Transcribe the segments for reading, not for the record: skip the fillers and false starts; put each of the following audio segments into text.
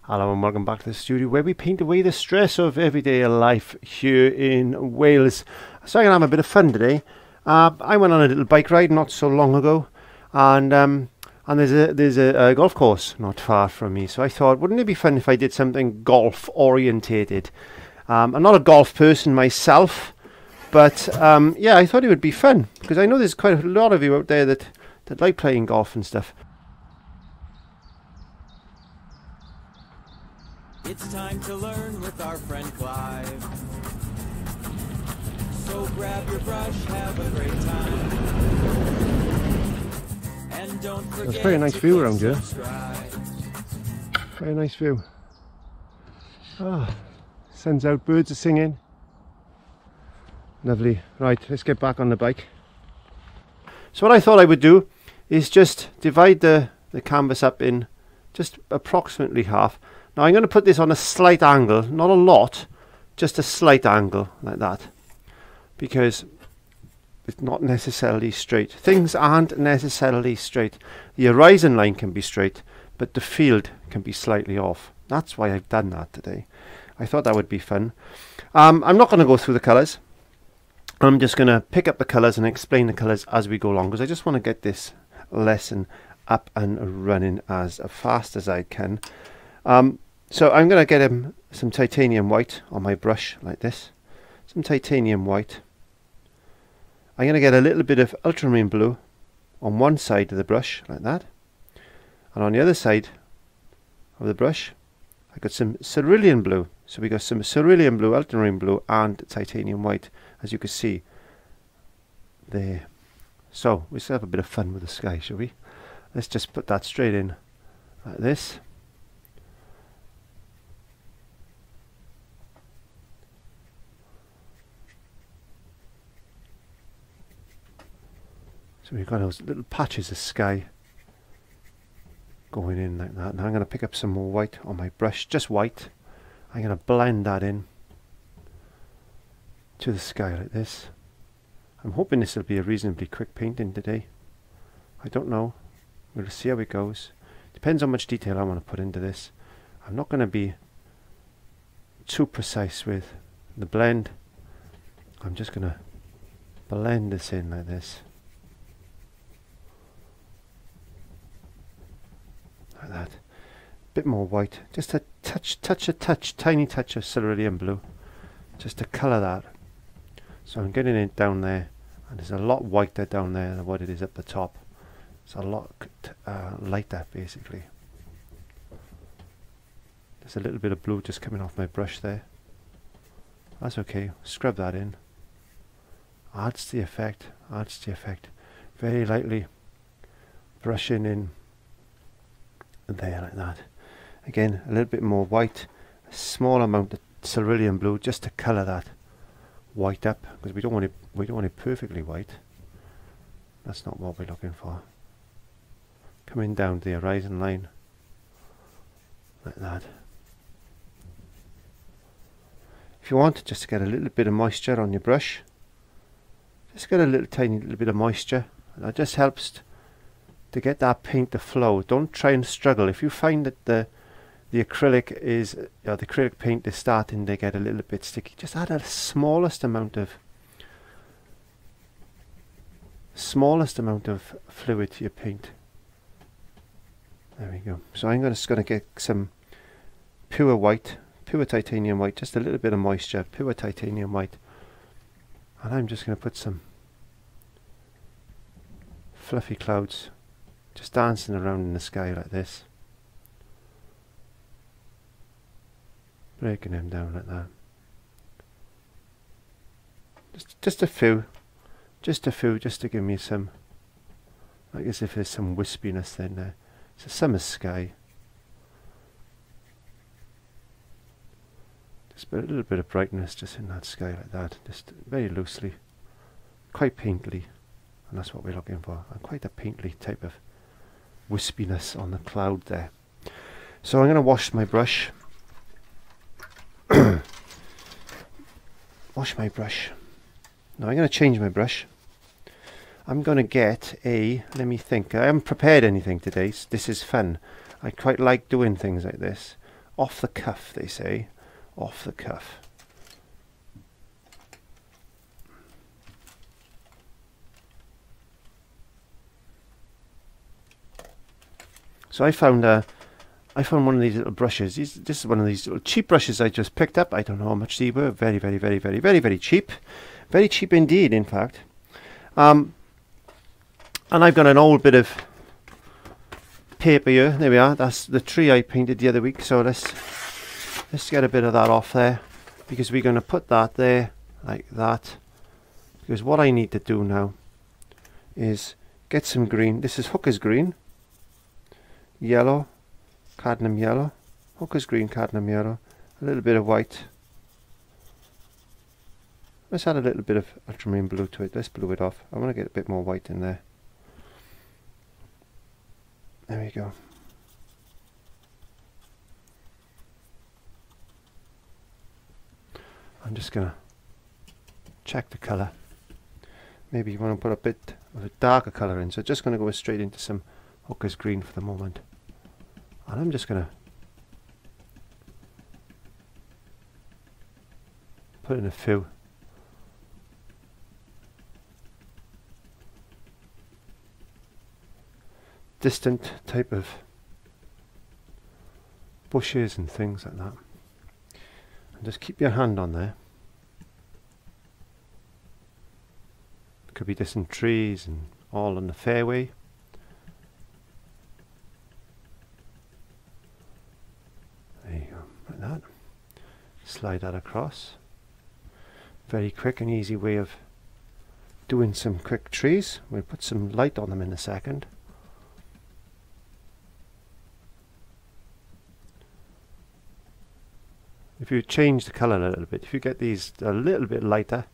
Hello and welcome back to the studio where we paint away the stress of everyday life here in Wales. So I'm going to have a bit of fun today. I went on a little bike ride not so long ago, and there's a golf course not far from me. So I thought, wouldn't it be fun if I did something golf orientated? I'm not a golf person myself, but yeah, I thought it would be fun because I know there's quite a lot of you out there that like playing golf and stuff. It's time to learn with our friend Clive. So grab your brush, have a great time. And don't forget. It's quite a nice view around here. Quite a nice view. Ah, sun's out, birds are singing. Lovely. Right, let's get back on the bike. So what I thought I would do is just divide the canvas up in just approximately half. Now I'm going to put this on a slight angle, not a lot, just a slight angle like that, because it's not necessarily straight. Things aren't necessarily straight. The horizon line can be straight, but the field can be slightly off. That's why I've done that today. I thought that would be fun. I'm not going to go through the colours. I'm just going to pick up the colours and explain the colours as we go along, because I just want to get this lesson up and running as fast as I can. So I'm going to get some titanium white on my brush like this. Some titanium white. I'm going to get a little bit of ultramarine blue on one side of the brush like that. And on the other side of the brush I got some cerulean blue. So we got some cerulean blue, ultramarine blue and titanium white, as you can see there. So we still have a bit of fun with the sky, shall we? Let's just put that straight in like this. So we've got those little patches of sky going in like that. Now I'm going to pick up some more white on my brush, just white. I'm going to blend that in to the sky like this. I'm hoping this will be a reasonably quick painting today. I don't know. We'll see how it goes. Depends how much detail I want to put into this. I'm not going to be too precise with the blend. I'm just going to blend this in like this. Like that. Bit more white, just a tiny touch of cerulean blue, just to colour that. So I'm getting it down there, and there's a lot whiter down there than what it is at the top. It's a lot lighter basically. There's a little bit of blue just coming off my brush there. That's okay, scrub that in. Adds to the effect, adds to the effect. Very lightly brushing in there like that. Again, a little bit more white, a small amount of cerulean blue just to colour that white up, because we don't want it perfectly white. That's not what we're looking for. Coming down the horizon line like that. If you want just to get a little bit of moisture on your brush, just get a tiny little bit of moisture. That just helps to get that paint to flow. Don't try and struggle. If you find that the acrylic is, the acrylic paint is starting to get a little bit sticky, just add a smallest amount of fluid to your paint. There we go. So I'm just going to get some pure white, pure titanium white, just a little bit of moisture, pure titanium white, and I'm just going to put some fluffy clouds just dancing around in the sky like this. Breaking them down like that. Just a few, just to give me some, like as if there's some wispiness in there. It's a summer sky. Just a little bit of brightness just in that sky like that, just very loosely, quite painterly, and that's what we're looking for. And quite a painterly type of wispiness on the cloud there. So I'm going to wash my brush. Wash my brush. Now I'm going to change my brush. I'm going to get a, let me think, I haven't prepared anything today, so this is fun. I quite like doing things like this. off the cuff, they say. Off the cuff. So I found one of these little brushes. This is one of these little cheap brushes I just picked up. I don't know how much they were. Very, very, very, very, very, very cheap. Very cheap indeed, in fact. And I've got an old bit of paper here. There we are. That's the tree I painted the other week. So let's get a bit of that off there, because we're going to put that there like that. Because what I need to do now is get some green. This is Hooker's green, yellow, cadmium yellow, Hooker's green, cadmium yellow, a little bit of white. Let's add a little bit of ultramarine blue to it. Let's blue it off. I want to get a bit more white in there. There we go. I'm just going to check the colour. Maybe you want to put a bit of a darker colour in. So just going to go straight into some Hooker's green for the moment. And I'm just going to put in a few. Distant type of bushes and things like that. And just keep your hand on there. Could be distant trees and all on the fairway. There you go, like that. Slide that across. Very quick and easy way of doing some quick trees. We'll put some light on them in a second. If you change the colour a little bit, if you get these a little bit lighter,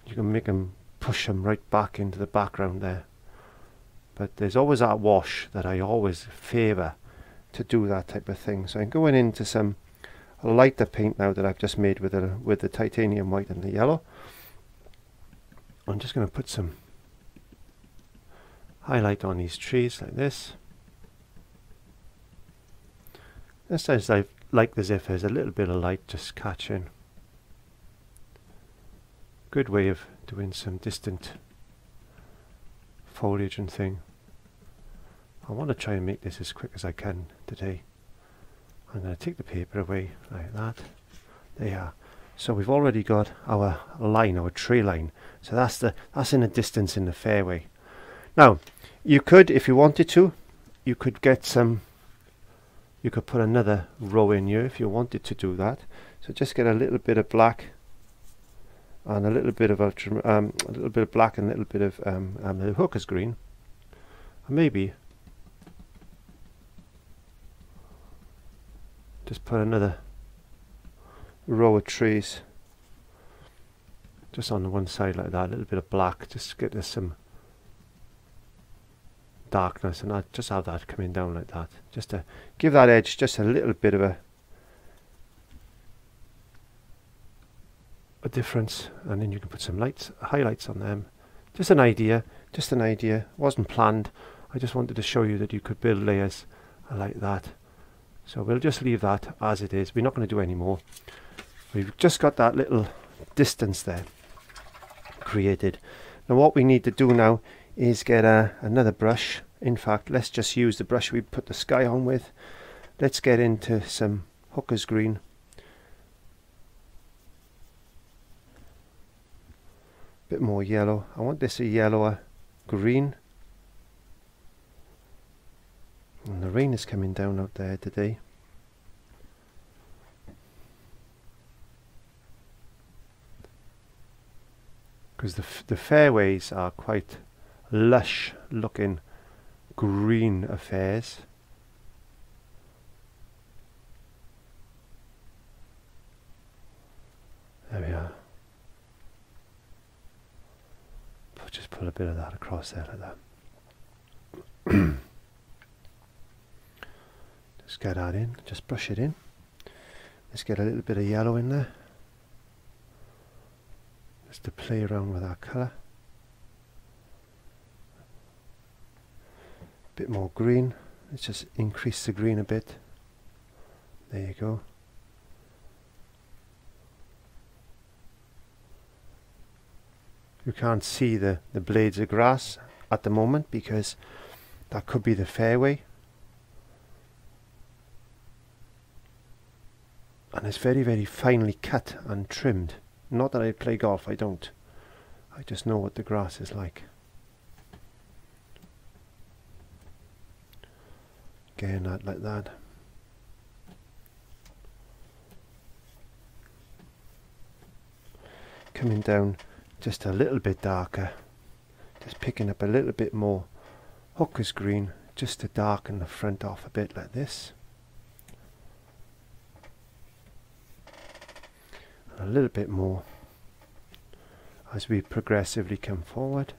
you can make them, push them right back into the background there. But there's always that wash that I always favour to do that type of thing. So I'm going into some lighter paint now that I've just made with the titanium white and the yellow. I'm just going to put some highlight on these trees like this. Just as I like as if there's a little bit of light just catching. Good way of doing some distant foliage and thing. I want to try and make this as quick as I can today. I'm going to take the paper away like that. There you are. So we've already got our line, our tree line. So that's in a distance in the fairway. Now, you could, if you wanted to, you could get some. You could put another row in here if you wanted to do that. So just get a little bit of black and a little bit of a little bit of black and a little bit of the Hooker's green, and maybe just put another row of trees just on the one side like that. A little bit of black, just get us some darkness, and I'd just have that coming down like that, just to give that edge just a little bit of a difference. And then you can put some lights, highlights on them. Just an idea, wasn't planned. I just wanted to show you that you could build layers like that. So we'll just leave that as it is. We're not going to do any more. We've just got that little distance there created. Now what we need to do now is get another brush. In fact, let's just use the brush we put the sky on with. Let's get into some Hooker's green. Bit more yellow. I want this a yellower green. And the rain is coming down out there today. Because the fairways are quite lush looking green affairs. There we are. Just pull a bit of that across there like that. Just get that in, just brush it in. Let's get a little bit of yellow in there, just to play around with our colour. Bit more green. Let's just increase the green a bit. There you go. You can't see the blades of grass at the moment because that could be the fairway. And it's very, very finely cut and trimmed. Not that I play golf, I don't. I just know what the grass is like. Again, like that. Coming down just a little bit darker, just picking up a little bit more hooker's green just to darken the front off a bit like this, and a little bit more as we progressively come forward.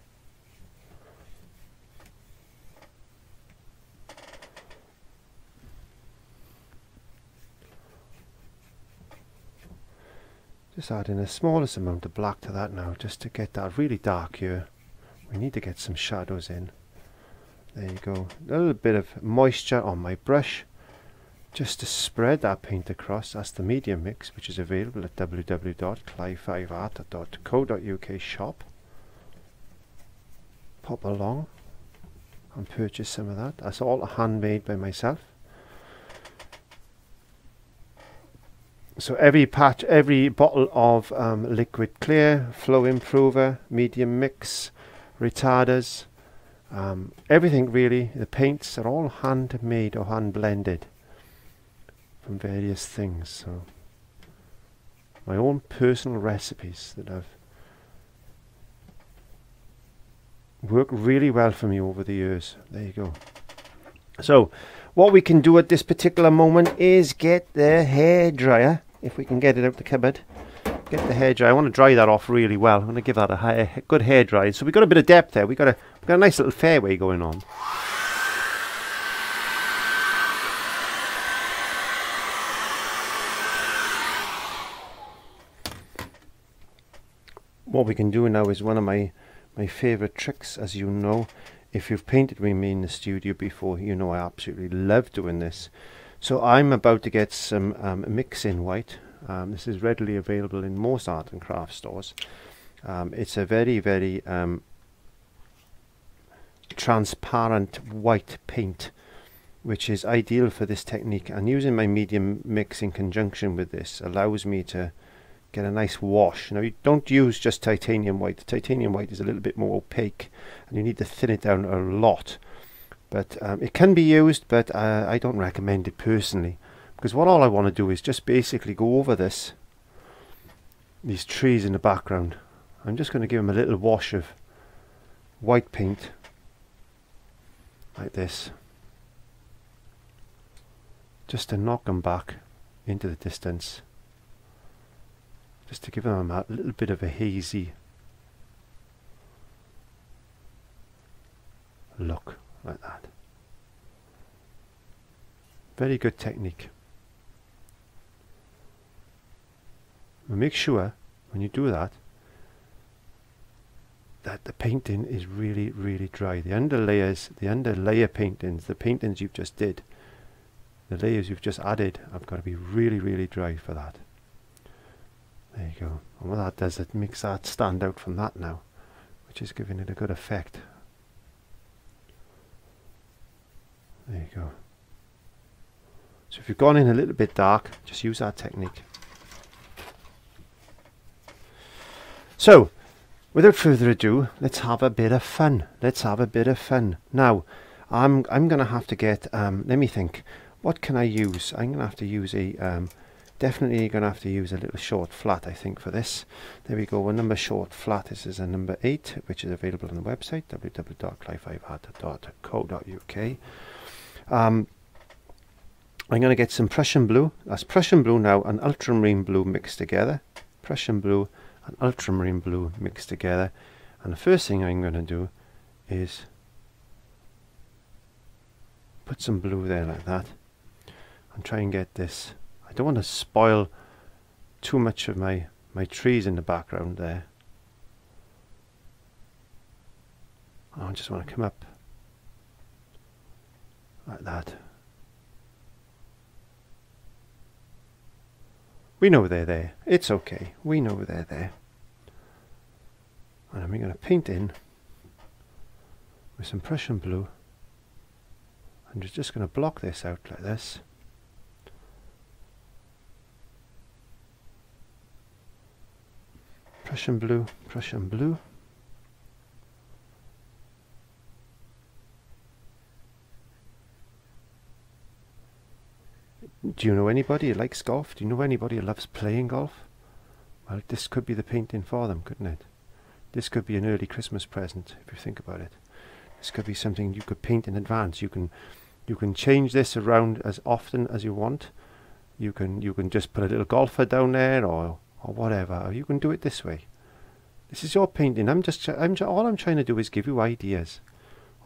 Just adding the smallest amount of black to that now, just to get that really dark here. We need to get some shadows in. There you go. A little bit of moisture on my brush, just to spread that paint across. That's the medium mix, which is available at www.clive5art.co.uk shop. Pop along and purchase some of that. That's all handmade by myself. So every patch, every bottle of liquid clear, flow improver, medium mix, retarders, everything really, the paints are all handmade or hand blended from various things. So my own personal recipes that have worked really well for me over the years. There you go. So what we can do at this particular moment is get the hairdryer. If we can get it out the cupboard, get the hairdryer. I want to dry that off really well. I'm going to give that a good hair dry. So we've got a bit of depth there. We've got a nice little fairway going on. What we can do now is one of my favourite tricks, as you know. If you've painted with me in the studio before, you know I absolutely love doing this. So I'm about to get some mix-in white. This is readily available in most art and craft stores. It's a very, very transparent white paint, which is ideal for this technique. And using my medium mix in conjunction with this allows me to get a nice wash. Now, you don't use just titanium white. The titanium white is a little bit more opaque and you need to thin it down a lot. But it can be used, but I don't recommend it personally, because all I want to do is just basically go over these trees in the background. I'm just going to give them a little wash of white paint like this, just to knock them back into the distance, just to give them a little bit of a hazy look. Like that. Very good technique. And make sure when you do that that the painting is really, really dry. The underlayers, the underlayer paintings, the paintings you've just did, the layers you've just added have got to be really, really dry for that. There you go. And what that does, it makes that stand out from that now, which is giving it a good effect. There you go. So if you've gone in a little bit dark, just use that technique. So, without further ado, let's have a bit of fun. Let's have a bit of fun. Now, I'm going to have to get, let me think, what can I use? I'm going to have to use a, definitely going to have to use a little short flat, I think, for this. There we go, a number short flat. This is a number 8, which is available on the website, www.clive5art.co.uk. I'm going to get some Prussian blue. That's Prussian blue now and ultramarine blue mixed together. Prussian blue and ultramarine blue mixed together. And the first thing I'm going to do is put some blue there like that and try and get this. I don't want to spoil too much of my trees in the background there. I just want to come up like that. We know they're there. It's okay. We know they're there. And I'm going to paint in with some Prussian blue. I'm just going to block this out like this. Prussian blue, Prussian blue. Do you know anybody who likes golf? Do you know anybody who loves playing golf? Well, this could be the painting for them, couldn't it? This could be an early Christmas present, if you think about it. This could be something you could paint in advance. You can change this around as often as you want. You can just put a little golfer down there, or whatever. Or you can do it this way. This is your painting. All I'm trying to do is give you ideas.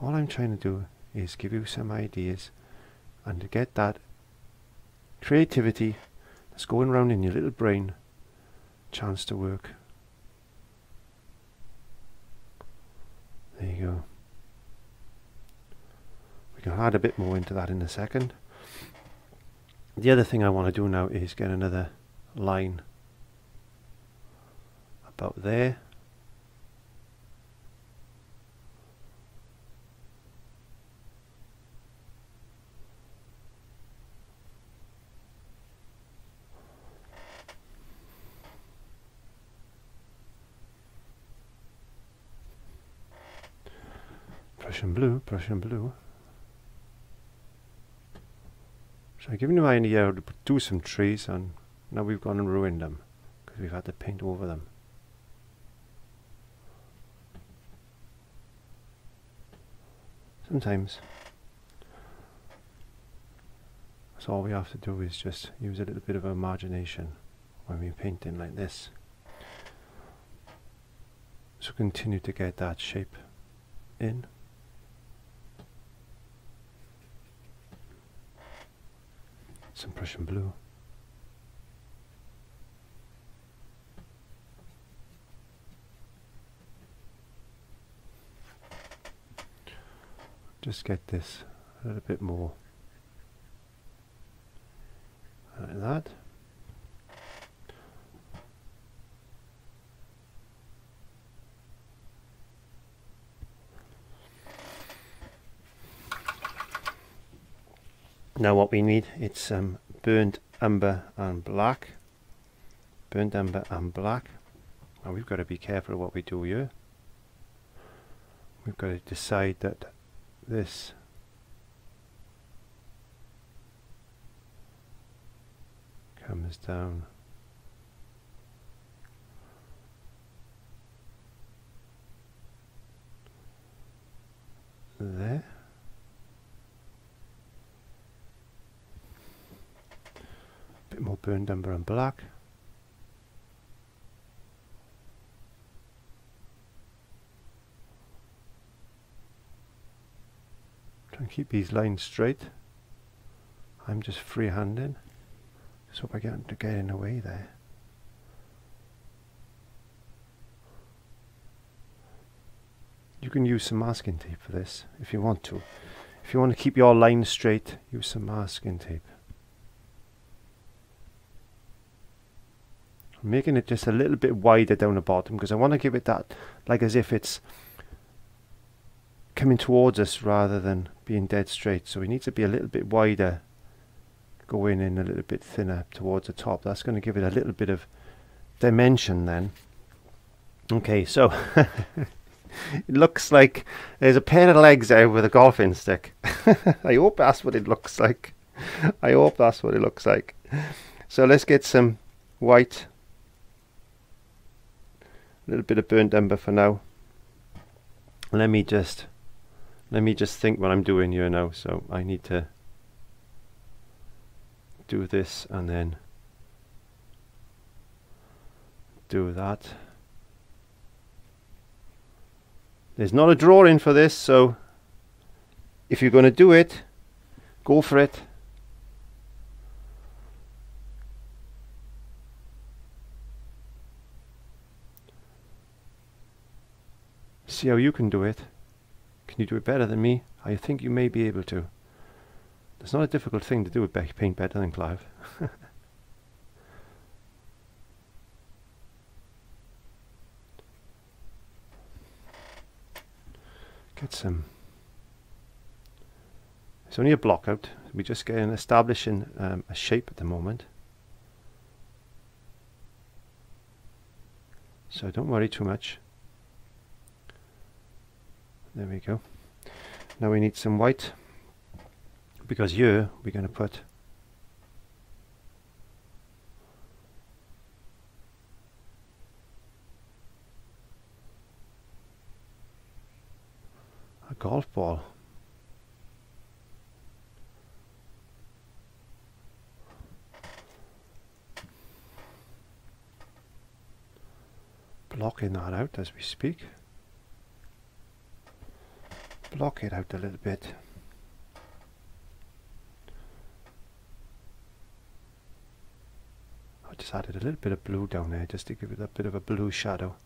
All I'm trying to do is give you some ideas, and to get that creativity that's going around in your little brain chance to work. There you go. We can add a bit more into that in a second. The other thing I want to do now is get another line about there. Prussian blue, Prussian blue. So I've given you an idea to do some trees, and now we've gone and ruined them because we've had to paint over them. Sometimes that's all we have to do, is just use a little bit of imagination when we're painting like this. So continue to get that shape in. Some Prussian blue. Just get this a little bit more like that. Now what we need, it's burnt umber and black. Burnt umber and black. Now we've got to be careful what we do here. We've got to decide that this comes down there. Bit more burnt umber and black. Try and keep these lines straight. I'm just freehanding. Just hope I get to get in the way there. You can use some masking tape for this if you want to. If you want to keep your lines straight, use some masking tape. I'm making it just a little bit wider down the bottom because I want to give it that, like as if it's coming towards us rather than being dead straight. So we need to be a little bit wider, going in a little bit thinner towards the top. That's going to give it a little bit of dimension then. Okay, so it looks like there's a pair of legs there with a golfing stick. I hope that's what it looks like. I hope that's what it looks like. So let's get some white. A little bit of burnt umber for now. Let me just think what I'm doing here now. So I need to do this and then do that. There's not a drawing for this, so if you're going to do it, go for it. See how you can do it. Can you do it better than me? I think you may be able to. It's not a difficult thing to do with paint better than Clive. get some. It's only a block out. We're just getting establishing a shape at the moment. So don't worry too much. There we go. Now we need some white, because here we're going to put a golf ball. Blocking that out as we speak. Block it out a little bit. I just added a little bit of blue down there just to give it a bit of a blue shadow.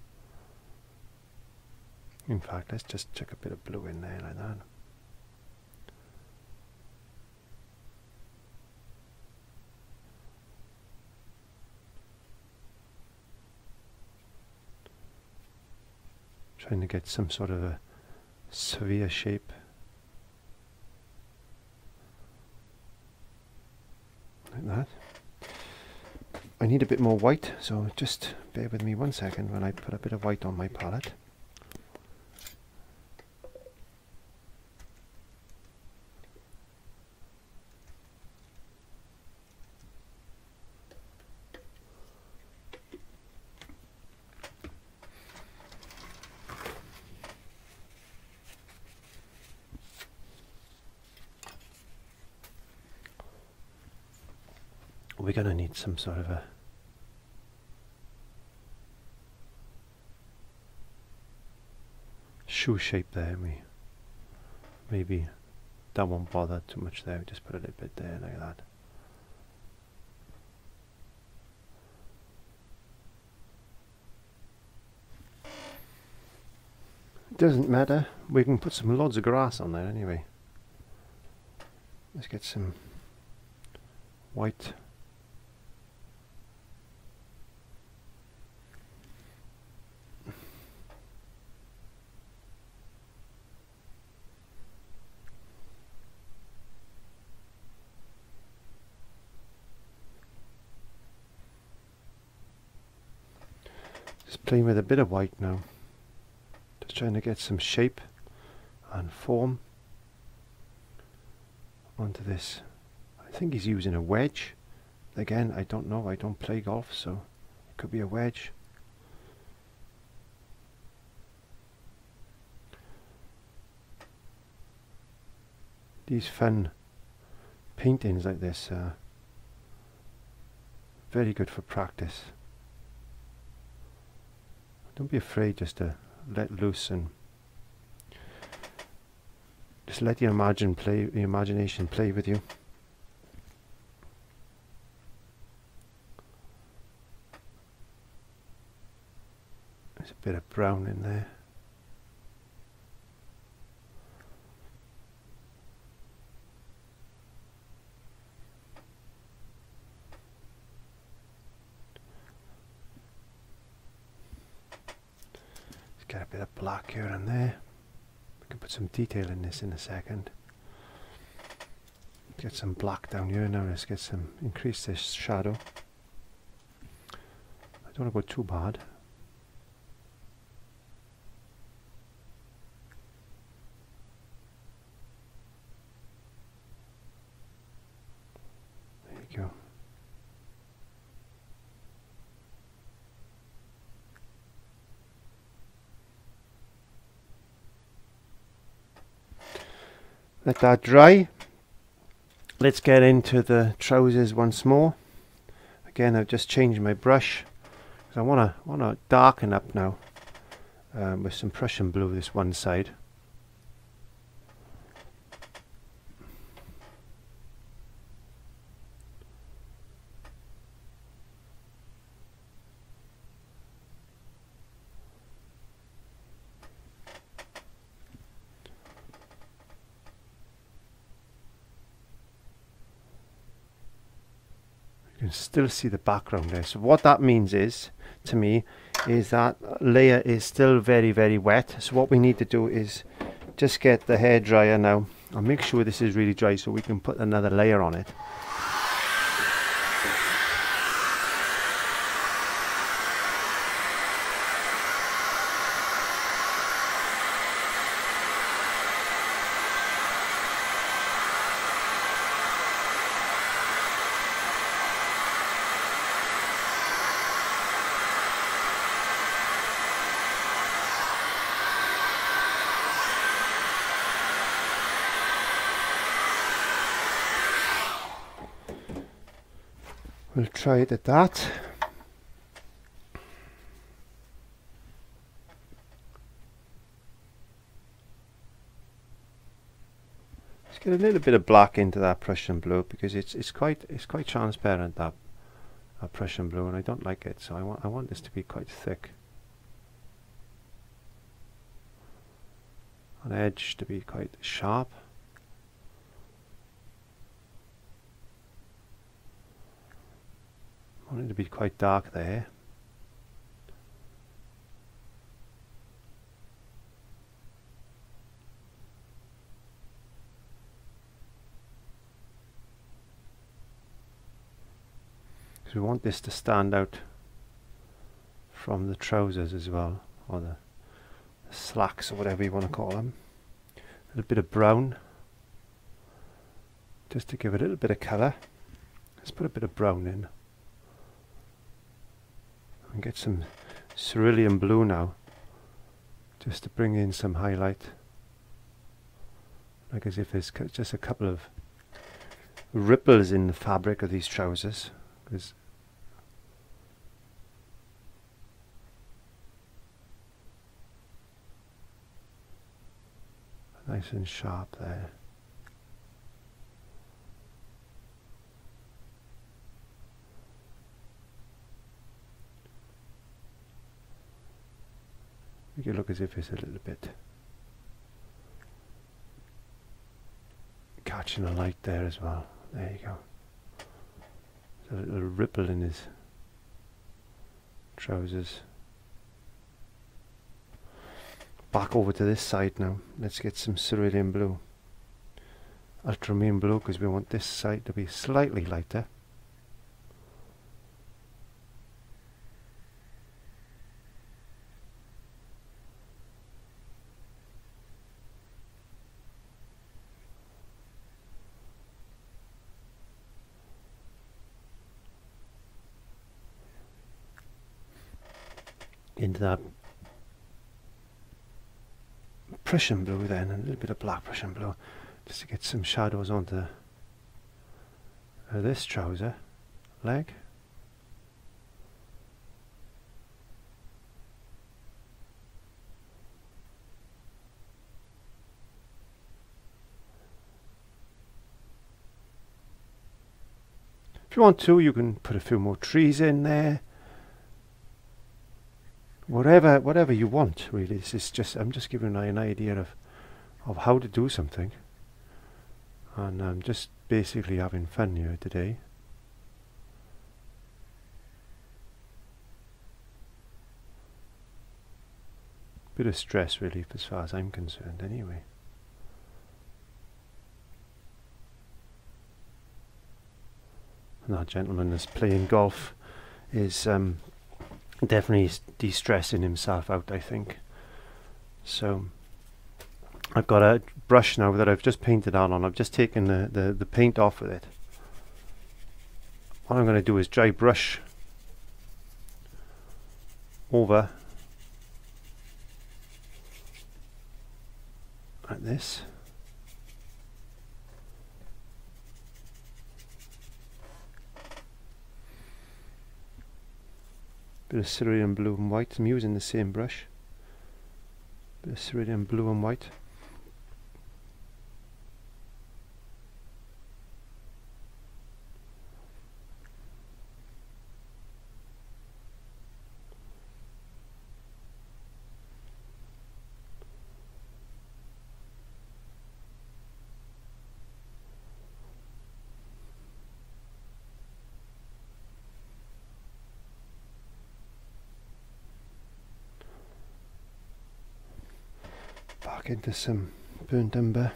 In fact, let's just chuck a bit of blue in there like that. Trying to get some sort of a sphere shape. Like that. I need a bit more white, so just bear with me 1 second when I put a bit of white on my palette. We're going to need some sort of a shoe shape there. Maybe that won't bother too much there. We just put a little bit there like that. It doesn't matter. We can put some loads of grass on there anyway. Let's get some white. Just playing with a bit of white now. Just trying to get some shape and form onto this. I think he's using a wedge. Again, I don't know. I don't play golf, so it could be a wedge. These fun paintings like this are very good for practice. Don't be afraid just to let loose and just let your imagination play with you. There's a bit of brown in there. Get a bit of black here and there. We can put some detail in this in a second. Get some black down here now. Let's get some, increase this shadow. I don't want to go too bad. There you go. Let that dry. Let's get into the trousers once more. Again, I've just changed my brush because I want to darken up now with some Prussian blue this one side. You can still see the background there. So what that means is, to me, is that layer is still very, very wet. So what we need to do is just get the hairdryer now. I'll make sure this is really dry so we can put another layer on it. We'll try it at that. Let's get a little bit of black into that Prussian blue because it's quite transparent, that Prussian blue, and I don't like it, so I want this to be quite thick. An edge to be quite sharp. I want it to be quite dark there. Because we want this to stand out from the trousers as well, or the slacks, or whatever you want to call them. A little bit of brown, just to give it a little bit of colour. Let's put a bit of brown in. And get some cerulean blue now, just to bring in some highlight, like as if there's just a couple of ripples in the fabric of these trousers. Because nice and sharp there. Make it look as if it's a little bit catching a light there as well. There you go. There's a little ripple in his trousers. Back over to this side now. Let's get some cerulean blue. Ultramarine blue, because we want this side to be slightly lighter. Into that Prussian blue then, and a little bit of black Prussian blue, just to get some shadows onto this trouser leg. If you want to, you can put a few more trees in there. Whatever you want, really. This is just, I'm just giving you an idea of how to do something, and I'm just basically having fun here today. Bit of stress relief as far as I'm concerned anyway. And that gentleman that's playing golf is definitely de-stressing himself out, I think. So I've got a brush now that I've just painted on. I've just taken the paint off with it. What I'm going to do is dry brush over like this. Bit of cerulean blue and white. I'm using the same brush. Bit of cerulean blue and white. Back into some burnt umber.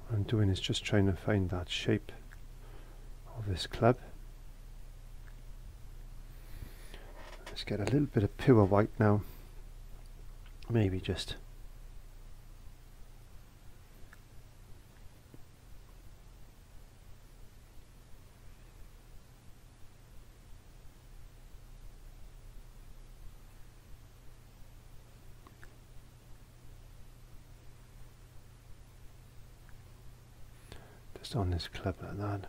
What I'm doing is just trying to find that shape of this club. Let's get a little bit of pure white now. Maybe just on this club like that.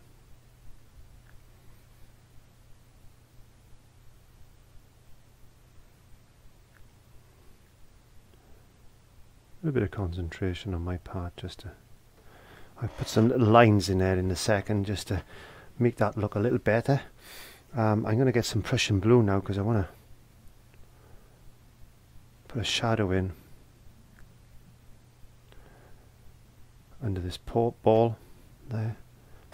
A bit of concentration on my part, just to, I put some little lines in there in a second just to make that look a little better. I'm going to get some Prussian blue now because I want to put a shadow in under this ball there,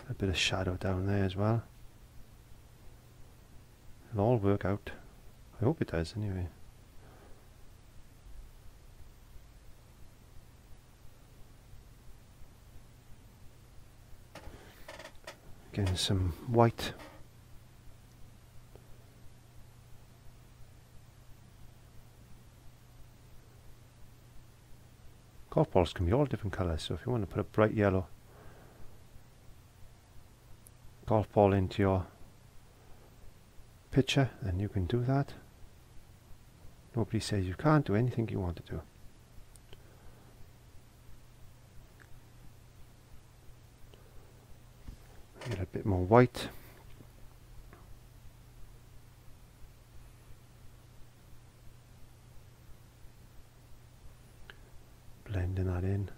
a bit of shadow down there as well. It'll all work out. I hope it does anyway. Getting some white. Golf balls can be all different colours, so if you want to put a bright yellow golf ball into your picture, then you can do that. Nobody says you can't do anything you want to do. Get a bit more white. Blending that in.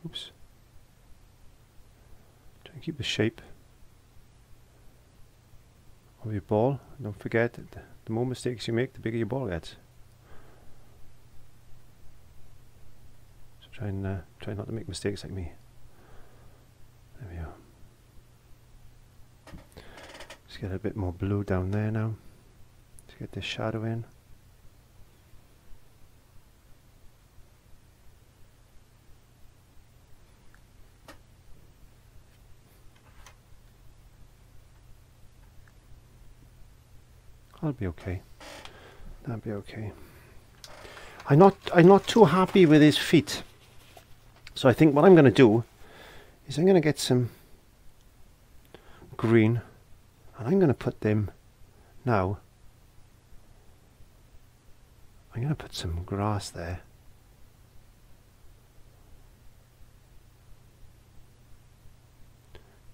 Oops. Try and keep the shape of your ball. Don't forget that the more mistakes you make, the bigger your ball gets. Try not to make mistakes like me. There we go. Let's get a bit more blue down there now. Let's get this shadow in. I'll be okay. That'll be okay. I'm not too happy with his feet. So I think what I'm going to do is I'm going to get some green and I'm going to put them now. I'm going to put some grass there.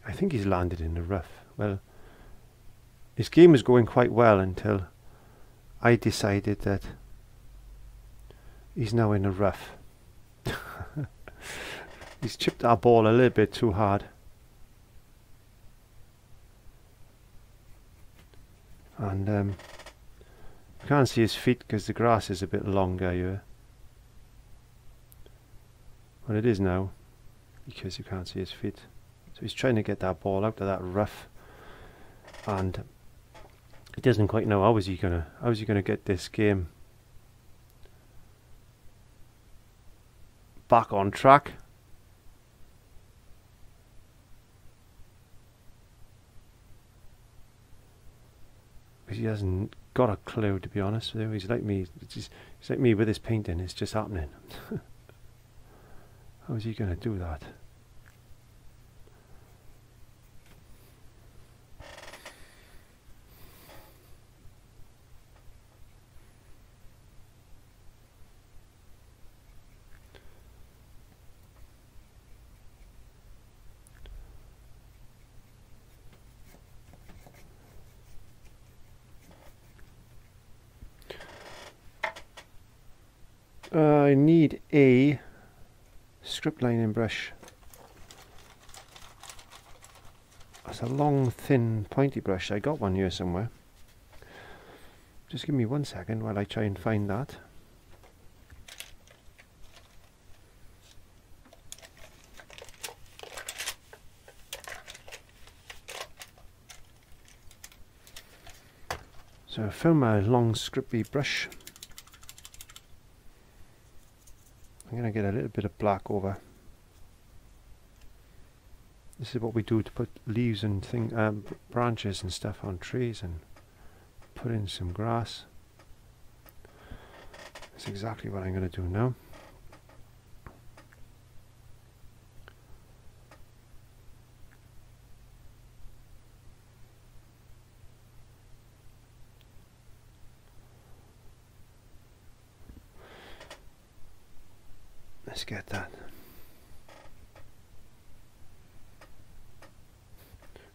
I think he's landed in the rough. Well, his game was going quite well until I decided that he's now in the rough. He's chipped our ball a little bit too hard. And you can't see his feet because the grass is a bit longer here. Well, it is now because you can't see his feet. So he's trying to get that ball out of that rough, and he doesn't quite know how is he gonna get this game back on track. Because he hasn't got a clue, to be honest with you. He's like me. He's like me with his painting. It's just happening. How is he going to do that? I need a script lining brush. That's a long, thin, pointy brush. I got one here somewhere. Just give me 1 second while I try and find that. So I found my long scrippy brush. I'm going to get a little bit of black over. This is what we do to put leaves and branches and stuff on trees, and put in some grass. That's exactly what I'm going to do now. Let's get that.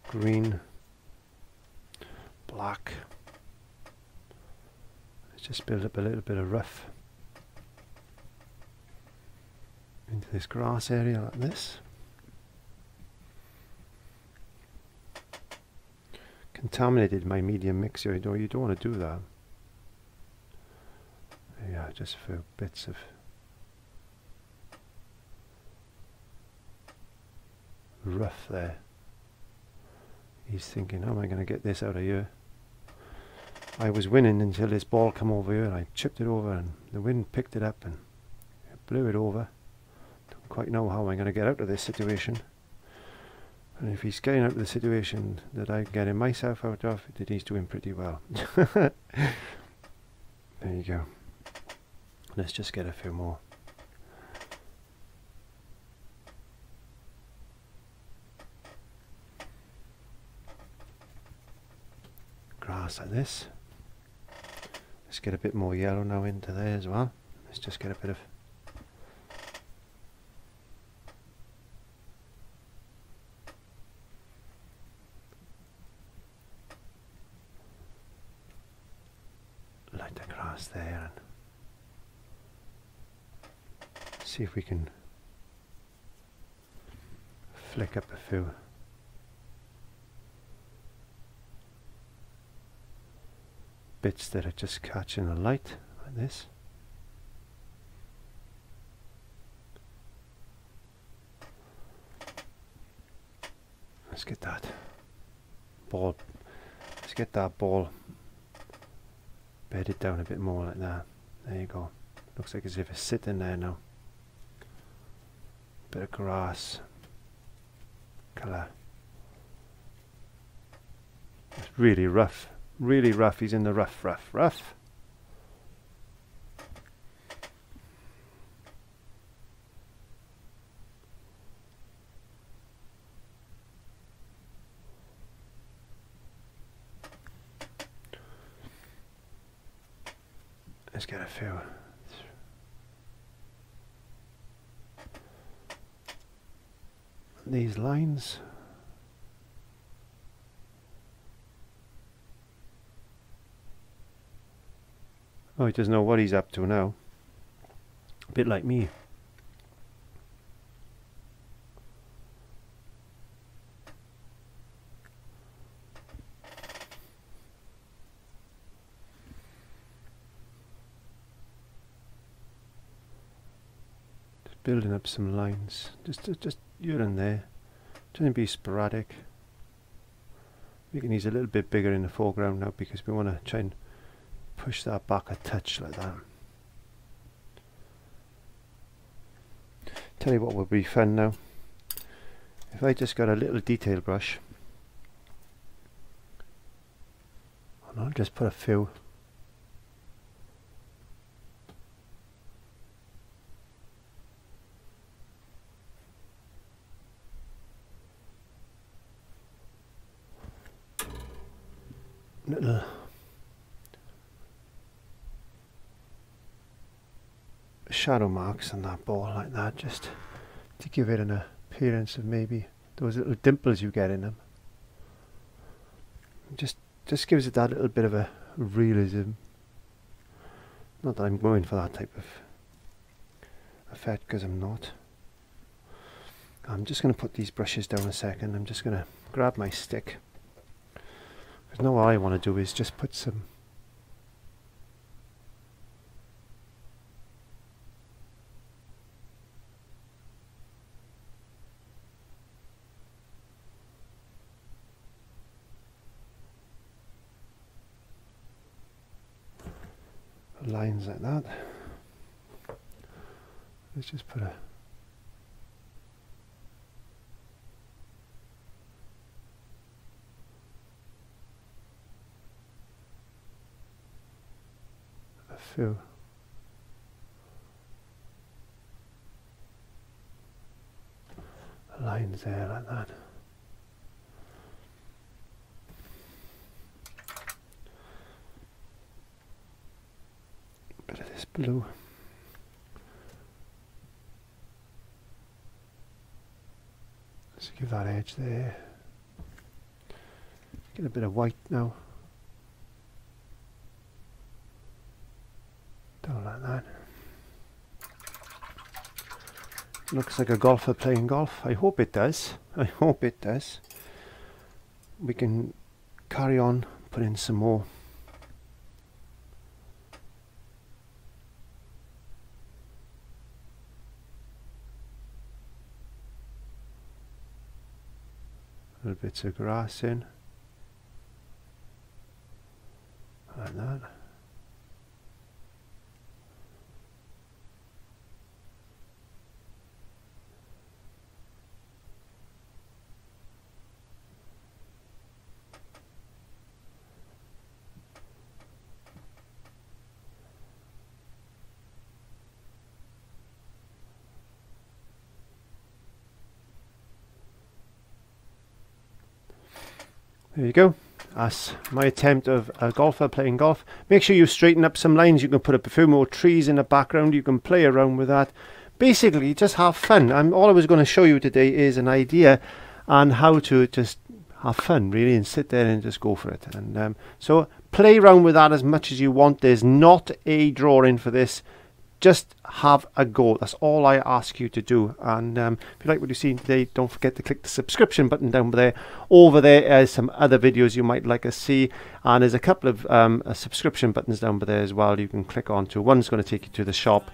Green, black. Let's just build up a little bit of rough into this grass area like this. Contaminated my medium mix here. You don't want to do that. Yeah, just a few bits of rough there. He's thinking, how am I going to get this out of here? I was winning until this ball come over here, and I chipped it over, and the wind picked it up and it blew it over. Don't quite know how I'm going to get out of this situation. And if he's getting out of the situation that I'm getting myself out of, then he's doing pretty well. There you go. Let's just get a few more. Grass like this. Let's get a bit more yellow now into there as well. Let's just get a bit of lighter grass there, and see if we can flick up a few bits that are just catching the light like this. Let's get that ball, bedded down a bit more like that. There you go. Looks like as if it's sitting there now. Bit of grass colour. It's really rough. Really rough. He's in the rough. Let's get a few. These lines. Oh, he doesn't know what he's up to now. A bit like me. Just building up some lines. Just here and there. Trying to be sporadic. Making these a little bit bigger in the foreground now because we want to try and push that back a touch like that. Tell you what would be fun now. If I just got a little detail brush, and I'll just put a few little shadow marks on that ball like that, just to give it an appearance of maybe those little dimples you get in them. Just gives it that little bit of a realism. Not that I'm going for that type of effect, because I'm not. I'm just going to put these brushes down a second. I'm just going to grab my stick, because now what I want to do is just put some lines like that. Let's just put a few lines there like that. Bit of this blue. Let's give that edge there. Get a bit of white now. Down like that. Looks like a golfer playing golf. I hope it does. I hope it does. We can carry on, put in some more. Little bits of grass in. Like that. There you go. That's my attempt of a golfer playing golf. Make sure you straighten up some lines. You can put a few more trees in the background. You can play around with that. Basically, just have fun. All I was going to show you today is an idea on how to just have fun, really, and sit there and just go for it. And so play around with that as much as you want. There's not a drawing for this. Just have a go. That's all I ask you to do. And if you like what you've seen today, don't forget to click the subscription button down there. Over there are some other videos you might like to see, and there's a couple of subscription buttons down there as well you can click on to. One's going to take you to the shop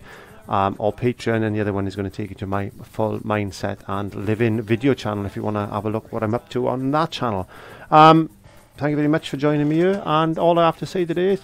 or Patreon, and the other one is going to take you to my Full Mindset and Live-In video channel if you want to have a look what I'm up to on that channel. Thank you very much for joining me here, and all I have to say today is